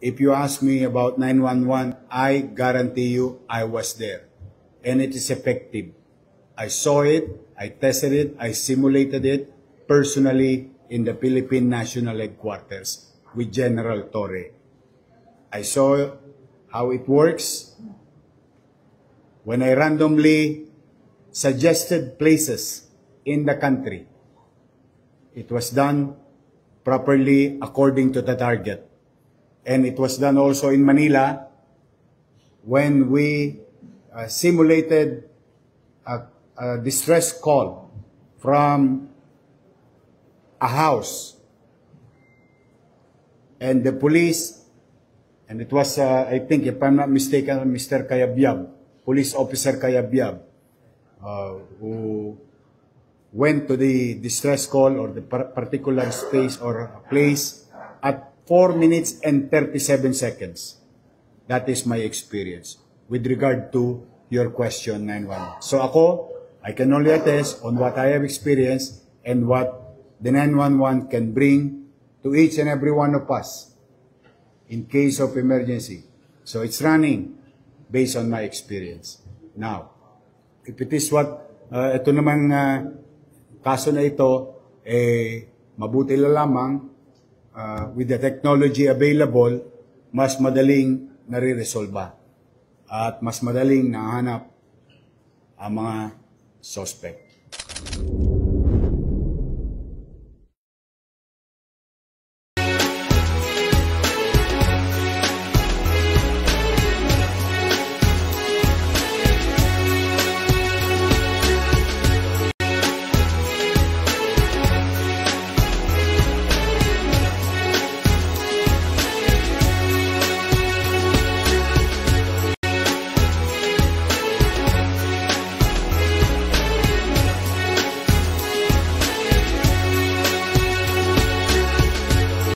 if you ask me about 911, I guarantee you I was there. And it is effective. I saw it, I tested it, I simulated it personally in the Philippine National Headquarters with General Torre. I saw how it works when I randomly suggested places in the country. It was done properly according to the target. And it was done also in Manila when we simulated a distress call from a house. And the police, and it was, I think, if I'm not mistaken, Mr. Cayabyab, Police Officer Cayabyab, who went to the distress call or the particular space or place at 4 minutes and 37 seconds. That is my experience with regard to your question, 911. So ako, I can only attest on what I have experienced and what the 911 can bring to each and every one of us in case of emergency. So it's running based on my experience. Now, if it is what, ito namang kaso na ito, mabuti na lamang with the technology available, mas madaling nare-resolba at mas madaling nahanap ang mga suspect.